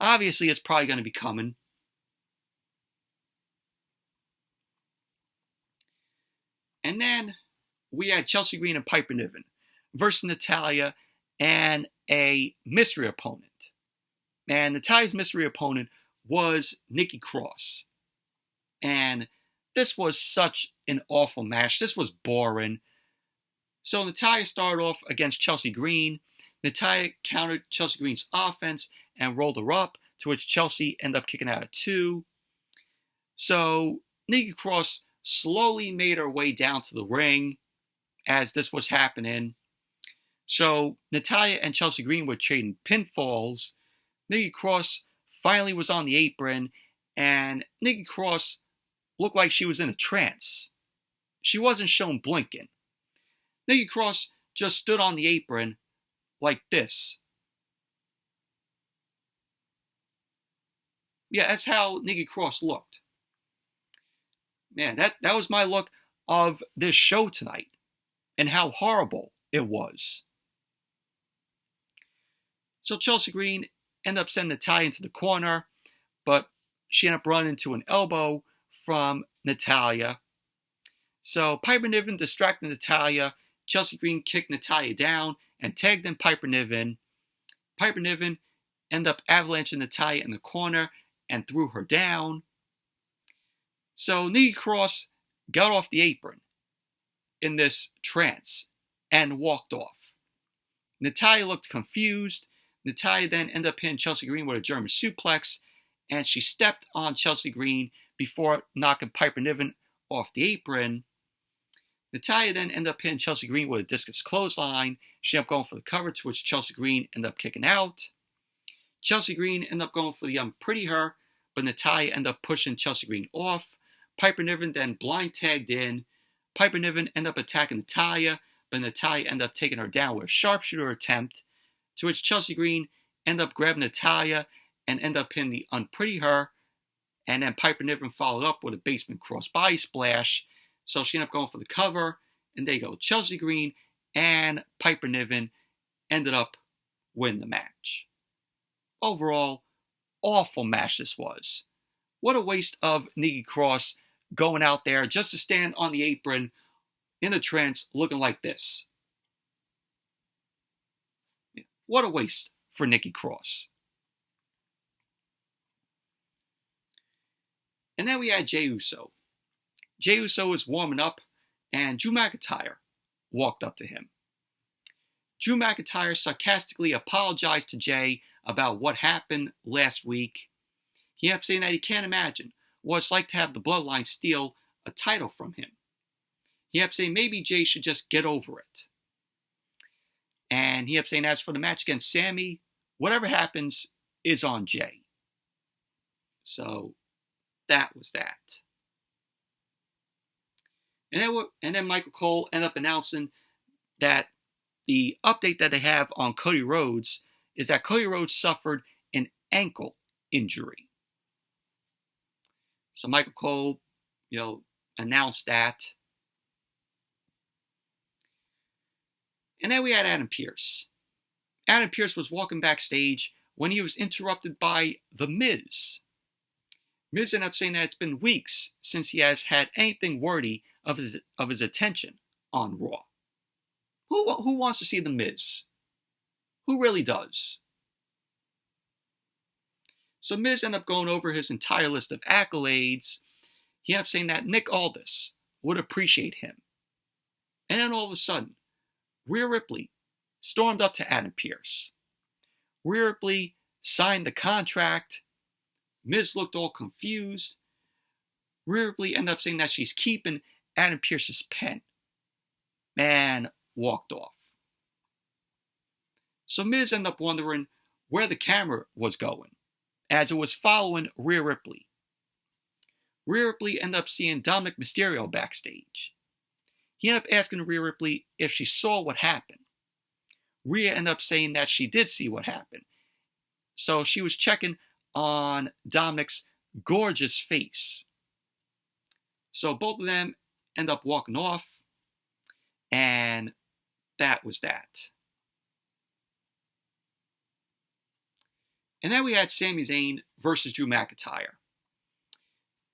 Speaker 1: Obviously, it's probably going to be coming. And then we had Chelsea Green and Piper Niven versus Natalya and a mystery opponent. And Natalya's mystery opponent was Nikki Cross. And this was such an awful match. This was boring. So Natalya started off against Chelsea Green. Natalya countered Chelsea Green's offense and rolled her up, to which Chelsea ended up kicking out at 2. So Nikki Cross slowly made her way down to the ring as this was happening. So Natalya and Chelsea Green were trading pinfalls. Nikki Cross finally was on the apron, and Nikki Cross looked like she was in a trance. She wasn't shown blinking. Nikki Cross just stood on the apron like this. Yeah, that's how Nikki Cross looked. Man, that was my look of this show tonight and how horrible it was. So Chelsea Green ended up sending Natalya into the corner, but she ended up running into an elbow from Natalya. So Piper Niven distracted Natalya. Chelsea Green kicked Natalya down and tagged in Piper Niven. Piper Niven ended up avalanching Natalya in the corner and threw her down. So Nikki Cross got off the apron in this trance and walked off. Natalya looked confused. Natalya then ended up hitting Chelsea Green with a German suplex, and she stepped on Chelsea Green before knocking Piper Niven off the apron. Natalya then ended up hitting Chelsea Green with a discus clothesline. She ended up going for the cover, to which Chelsea Green ended up kicking out. Chelsea Green ended up going for the Pretty Her, but Natalya ended up pushing Chelsea Green off. Piper Niven then blind tagged in. Piper Niven ended up attacking Natalya, but Natalya ended up taking her down with a sharpshooter attempt, to which Chelsea Green ended up grabbing Natalya and ended up hitting the Unpretty Her, and then Piper Niven followed up with a basement crossbody splash, so she ended up going for the cover, and there you go. Chelsea Green and Piper Niven ended up winning the match. Overall, awful match this was. What a waste of Nikki Cross going out there just to stand on the apron in a trance looking like this. What a waste for Nikki Cross. And then we had Jey Uso. Jey Uso was warming up, and Drew McIntyre walked up to him. Drew McIntyre sarcastically apologized to Jey about what happened last week. He ended up saying that he can't imagine what it's like to have the Bloodline steal a title from him. He ended up saying maybe Jey should just get over it. And he ended up saying as for the match against Sami, whatever happens is on Jey. So that was that. And then Michael Cole ended up announcing that the update that they have on Cody Rhodes is that Cody Rhodes suffered an ankle injury. So Michael Cole, announced that. And then we had Adam Pearce. Adam Pearce was walking backstage when he was interrupted by The Miz. Miz ended up saying that it's been weeks since he has had anything worthy of his attention on Raw. Who wants to see The Miz? Who really does? So Miz ended up going over his entire list of accolades. he ended up saying that Nick Aldis would appreciate him. And then all of a sudden, Rhea Ripley stormed up to Adam Pearce. Rhea Ripley signed the contract. Miz looked all confused. Rhea Ripley ended up saying that she's keeping Adam Pearce's pen. And walked off. So Miz ended up wondering where the camera was going, as it was following Rhea Ripley. Rhea Ripley ended up seeing Dominic Mysterio backstage. He ended up asking Rhea Ripley if she saw what happened. Rhea ended up saying that she did see what happened. So she was checking on Dominic's gorgeous face. So both of them end up walking off, and that was that. And then we had Sami Zayn versus Drew McIntyre.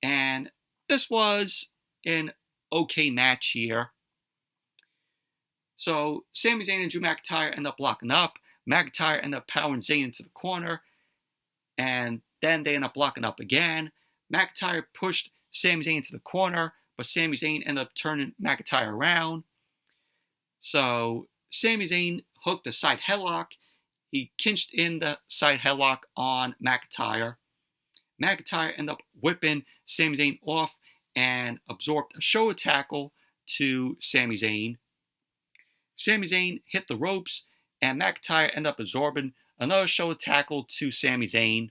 Speaker 1: And this was an okay match here. So Sami Zayn and Drew McIntyre end up locking up. McIntyre ended up powering Zayn into the corner. And then they end up locking up again. McIntyre pushed Sami Zayn into the corner, but Sami Zayn ended up turning McIntyre around. So Sami Zayn hooked a side headlock. He cinched in the side headlock on McIntyre. McIntyre ended up whipping Sami Zayn off and absorbed a shoulder tackle to Sami Zayn. Sami Zayn hit the ropes, and McIntyre ended up absorbing another shoulder tackle to Sami Zayn.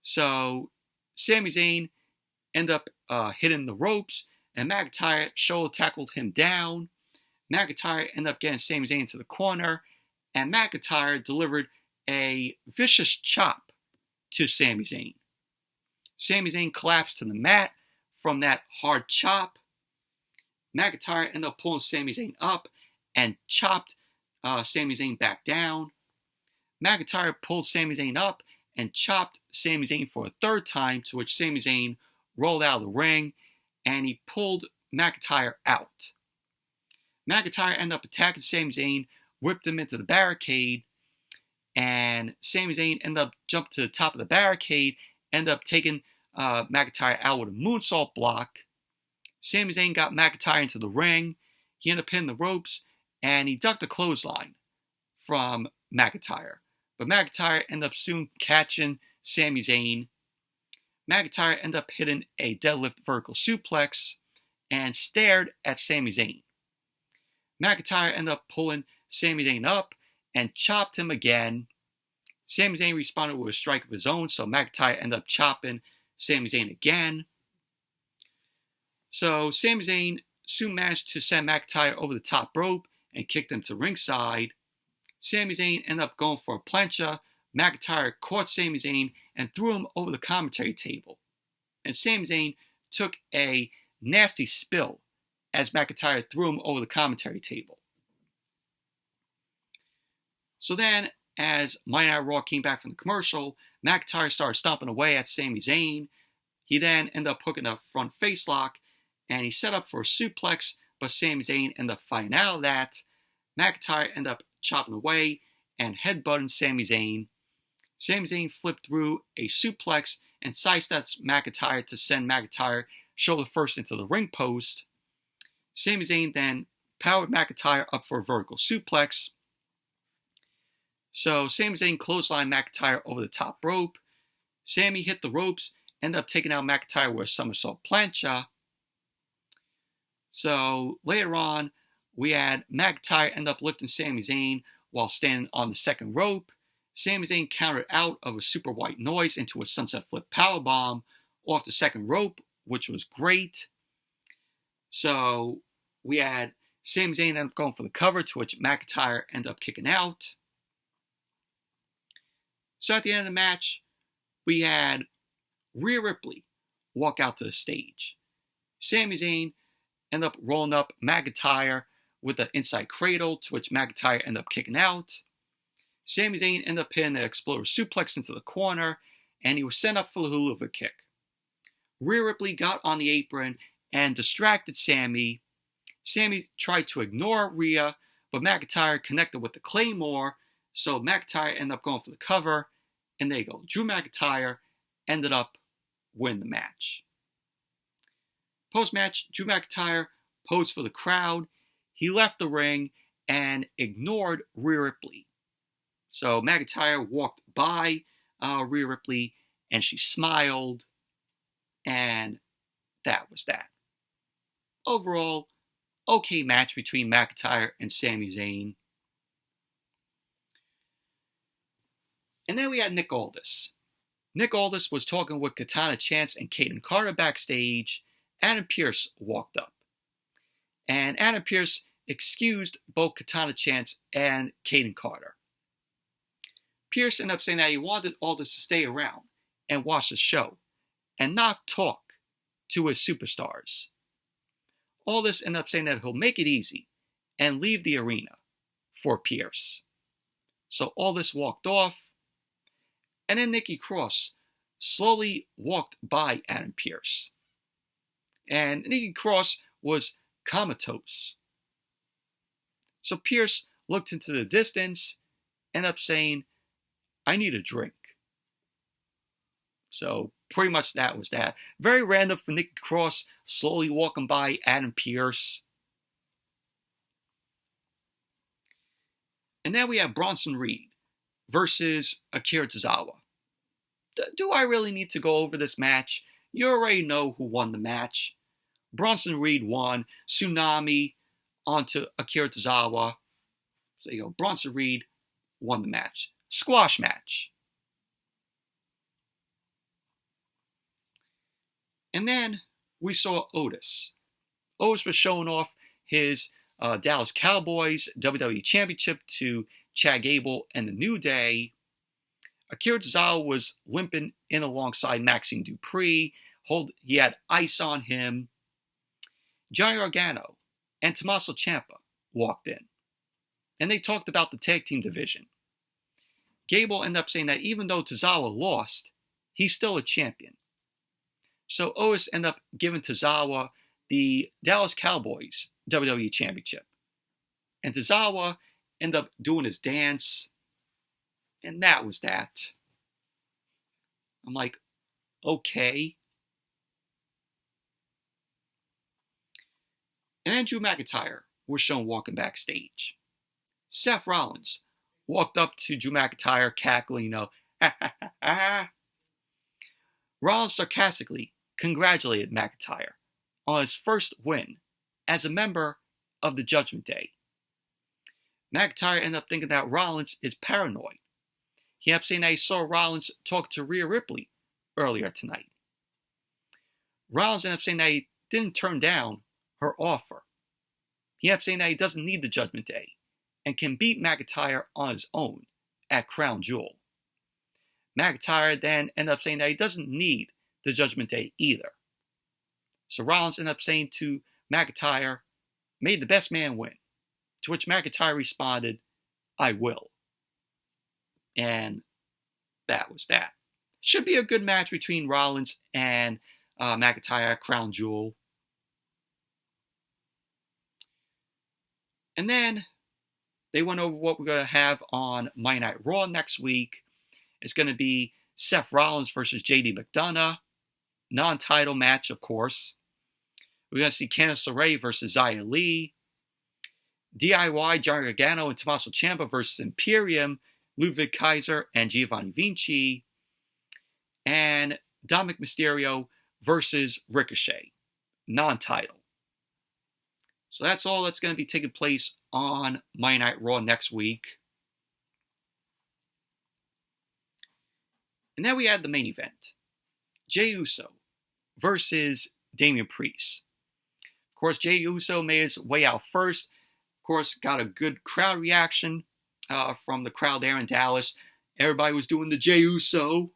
Speaker 1: So Sami Zayn ended up hitting the ropes, and McIntyre shoulder tackled him down. McIntyre ended up getting Sami Zayn to the corner, and McIntyre delivered a vicious chop to Sami Zayn. Sami Zayn collapsed to the mat from that hard chop. McIntyre ended up pulling Sami Zayn up and chopped Sami Zayn back down. McIntyre pulled Sami Zayn up and chopped Sami Zayn for a third time, to which Sami Zayn rolled out of the ring, and he pulled McIntyre out. McIntyre ended up attacking Sami Zayn, whipped him into the barricade, and Sami Zayn ended up jumping to the top of the barricade, ended up taking McIntyre out with a moonsault block. Sami Zayn got McIntyre into the ring. He ended up hitting the ropes, and he ducked a clothesline from McIntyre. But McIntyre ended up soon catching Sami Zayn. McIntyre ended up hitting a deadlift vertical suplex and stared at Sami Zayn. McIntyre ended up pulling Sami Zayn up and chopped him again. Sami Zayn responded with a strike of his own, so McIntyre ended up chopping Sami Zayn again. So Sami Zayn soon managed to send McIntyre over the top rope and kicked him to ringside. Sami Zayn ended up going for a plancha. McIntyre caught Sami Zayn and threw him over the commentary table. And Sami Zayn took a nasty spill as McIntyre threw him over the commentary table. So then, as Monday Night Raw came back from the commercial, McIntyre started stomping away at Sami Zayn. He then ended up hooking a front face lock, and he set up for a suplex, but Sami Zayn ended up fighting out of that. McIntyre ended up chopping away and headbutting Sami Zayn. Sami Zayn flipped through a suplex and sidesteps McIntyre to send McIntyre shoulder first into the ring post. Sami Zayn then powered McIntyre up for a vertical suplex. So Sami Zayn clotheslined McIntyre over the top rope. Sami hit the ropes, ended up taking out McIntyre with a somersault plancha. So later on, we had McIntyre end up lifting Sami Zayn while standing on the second rope. Sami Zayn countered out of a super white noise into a sunset flip powerbomb off the second rope, which was great. So we had Sami Zayn end up going for the cover, to which McIntyre ended up kicking out. So at the end of the match, we had Rhea Ripley walk out to the stage. Sami Zayn ended up rolling up McIntyre with the inside cradle, to which McIntyre ended up kicking out. Sami Zayn ended up hitting an exploder suplex into the corner, and he was sent up for the hula hoop kick. Rhea Ripley got on the apron and distracted Sami. Sami tried to ignore Rhea, but McIntyre connected with the Claymore, so McIntyre ended up going for the cover, and there you go. Drew McIntyre ended up winning the match. Post-match, Drew McIntyre posed for the crowd. He left the ring and ignored Rhea Ripley. So McIntyre walked by Rhea Ripley and she smiled, and that was that. Overall, okay match between McIntyre and Sami Zayn. And then we had Nick Aldis. Nick Aldis was talking with Katana Chance and Caden Carter backstage. Adam Pearce walked up. And Adam Pearce excused both Katana Chance and Caden Carter. Pearce ended up saying that he wanted Aldis to stay around and watch the show and not talk to his superstars. Aldis ended up saying that he'll make it easy and leave the arena for Pearce. So Aldis walked off, and then Nikki Cross slowly walked by Adam Pearce. And Nikki Cross was comatose. So Pearce looked into the distance, ended up saying, "I need a drink." So pretty much that was that. Very random for Nikki Cross slowly walking by Adam Pearce. And then we have Bronson Reed versus Akira Tozawa. Do I really need to go over this match? You already know who won the match. Bronson Reed won. Tsunami onto Akira Tozawa. So you go. Bronson Reed won the match. Squash match. And then we saw Otis. Otis was showing off his Dallas Cowboys WWE Championship to Chad Gable and the New Day. Akira Tozawa was limping in alongside Maxine Dupree. He had ice on him. Johnny Gargano and Tommaso Ciampa walked in. And they talked about the tag team division. Gable ended up saying that even though Tozawa lost, he's still a champion. So Otis ended up giving Tozawa the Dallas Cowboys WWE Championship. And Tozawa ended up doing his dance. And that was that. I'm like, okay. And then Drew McIntyre was shown walking backstage. Seth Rollins walked up to Drew McIntyre cackling, Rollins sarcastically congratulated McIntyre on his first win as a member of the Judgment Day. McIntyre ended up thinking that Rollins is paranoid. He ended up saying that he saw Rollins talk to Rhea Ripley earlier tonight. Rollins ended up saying that he didn't turn down her offer. He ended up saying that he doesn't need the Judgment Day and can beat McIntyre on his own at Crown Jewel. McIntyre then ended up saying that he doesn't need the Judgment Day either. So Rollins ended up saying to McIntyre, "May the best man win." To which McIntyre responded, "I will." And that was that. Should be a good match between Rollins and McIntyre at Crown Jewel. And then they went over what we're going to have on Monday Night Raw next week. It's going to be Seth Rollins versus JD McDonough. Non-title match, of course. We're going to see Candice LeRae versus Xia Li. DIY, Johnny Gargano and Tommaso Ciampa versus Imperium, Ludwig Kaiser and Giovanni Vinci. And Dominic Mysterio versus Ricochet. Non-title. So that's all that's going to be taking place on Monday Night Raw next week. And then we had the main event. Jey Uso versus Damian Priest. Of course, Jey Uso made his way out first. Of course, got a good crowd reaction from the crowd there in Dallas. Everybody was doing the Jey Uso.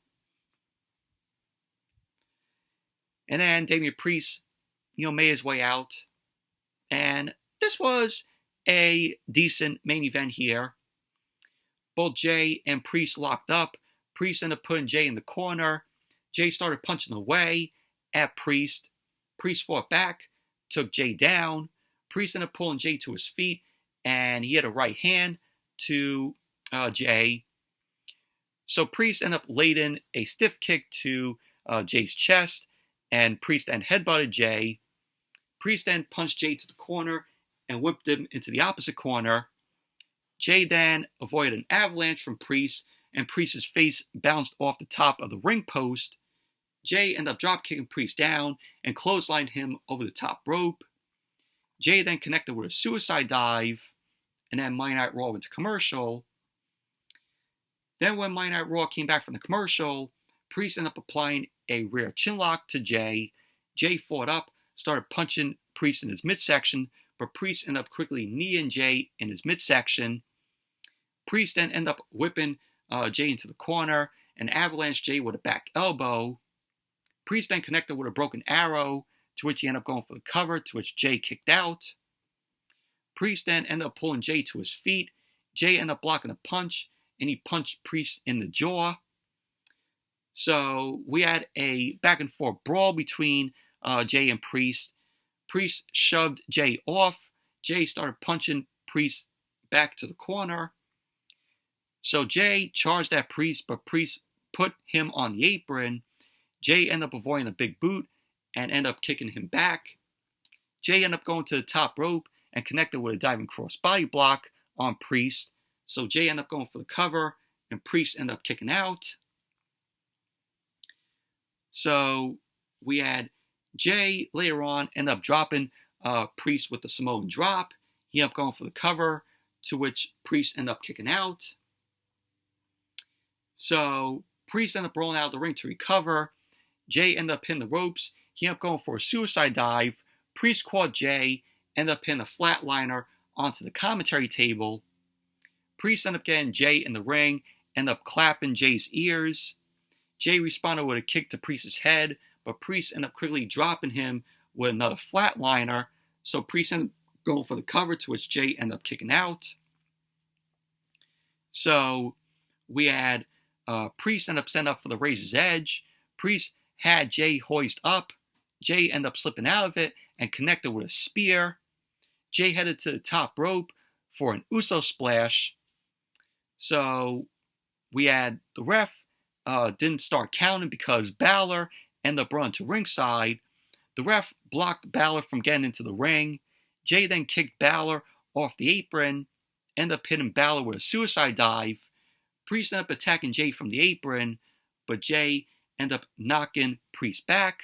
Speaker 1: And then Damian Priest, made his way out. And this was a decent main event here. Both Jey and Priest locked up. Priest ended up putting Jey in the corner. Jey started punching away at Priest. Priest fought back, took Jey down. Priest ended up pulling Jey to his feet, and he had a right hand to Jey. So Priest ended up laid in a stiff kick to Jey's chest, and Priest then headbutted Jey. Priest then punched Jey to the corner and whipped him into the opposite corner. Jey then avoided an avalanche from Priest, and Priest's face bounced off the top of the ring post. Jey ended up drop-kicking Priest down and clotheslined him over the top rope. Jey then connected with a suicide dive, and then Monday Night Raw went to commercial. Then when Monday Night Raw came back from the commercial, Priest ended up applying a rear chinlock to Jey. Jey fought up, started punching Priest in his midsection, but Priest ended up quickly kneeing Jey in his midsection. Priest then ended up whipping Jey into the corner and avalanche Jey with a back elbow. Priest then connected with a broken arrow, to which he ended up going for the cover, to which Jey kicked out. Priest then ended up pulling Jey to his feet. Jey ended up blocking a punch, and he punched Priest in the jaw. So we had a back and forth brawl between Jey and Priest. Priest shoved Jey off. Jey started punching Priest back to the corner. So Jey charged at Priest, but Priest put him on the apron. Jey ended up avoiding a big boot and ended up kicking him back. Jey ended up going to the top rope and connected with a diving crossbody block on Priest. So Jey ended up going for the cover, and Priest ended up kicking out. So we had Jey later on end up dropping Priest with the Samoan drop. He ended up going for the cover, to which Priest ended up kicking out. So Priest ended up rolling out of the ring to recover. Jey ended up hitting the ropes. He ended up going for a suicide dive. Priest caught Jey, ended up hitting a flatliner onto the commentary table. Priest ended up getting Jey in the ring, ended up clapping Jey's ears. Jey responded with a kick to Priest's head, but Priest ended up quickly dropping him with another flatliner. So Priest ended up going for the cover, to which Jey ended up kicking out. So we had Priest ended up standing up for the Razor's Edge. Priest had Jey hoist up. Jey ended up slipping out of it and connected with a spear. Jey headed to the top rope for an Uso splash. So we had the ref didn't start counting because Balor ended up running to ringside. The ref blocked Balor from getting into the ring. Jey then kicked Balor off the apron, ended up hitting Balor with a suicide dive. Priest ended up attacking Jey from the apron, but Jey ended up knocking Priest back.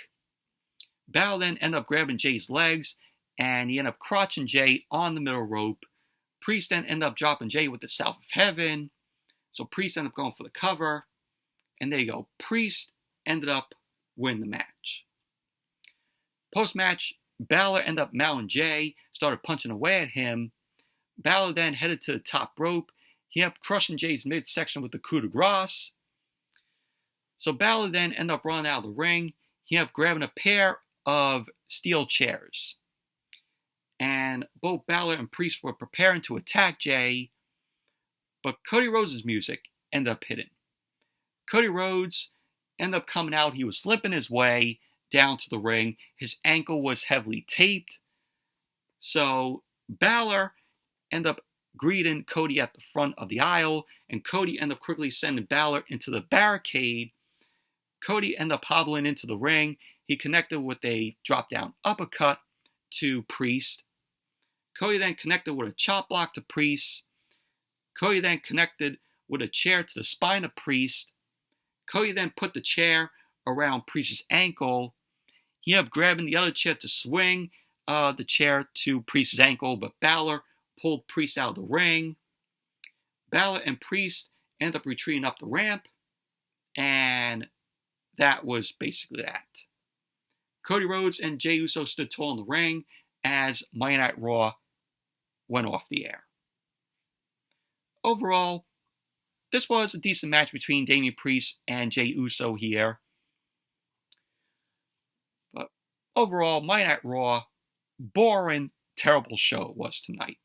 Speaker 1: Balor then ended up grabbing Jey's legs, and he ended up crotching Jey on the middle rope. Priest then ended up dropping Jey with the South of Heaven. So Priest ended up going for the cover. And there you go. Priest ended up winning the match. Post-match, Balor ended up mounting Jey, started punching away at him. Balor then headed to the top rope. He ended up crushing Jey's midsection with the coup de grace. So Balor then ended up running out of the ring. He ended up grabbing a pair of steel chairs. And both Balor and Priest were preparing to attack Jey, but Cody Rhodes' music ended up hitting. Cody Rhodes ended up coming out. He was limping his way down to the ring. His ankle was heavily taped. So Balor ended up greeting Cody at the front of the aisle, and Cody ended up quickly sending Balor into the barricade. Cody ended up hobbling into the ring. He connected with a drop-down uppercut to Priest. Cody then connected with a chop block to Priest. Cody then connected with a chair to the spine of Priest. Cody then put the chair around Priest's ankle. He ended up grabbing the other chair to swing the chair to Priest's ankle, but Balor pulled Priest out of the ring. Balor and Priest ended up retreating up the ramp, and that was basically that. Cody Rhodes and Jey Uso stood tall in the ring as Monday Night Raw went off the air. Overall, this was a decent match between Damian Priest and Jey Uso here. But overall, Monday Night Raw, boring, terrible show it was tonight.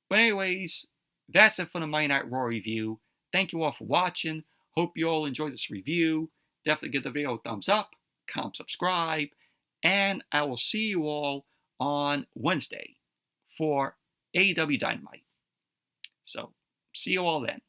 Speaker 1: But anyways, that's it for the Monday Night Raw review. Thank you all for watching. Hope you all enjoyed this review. Definitely give the video a thumbs up, comment, subscribe, and I will see you all on Wednesday for AEW Dynamite. So, see you all then.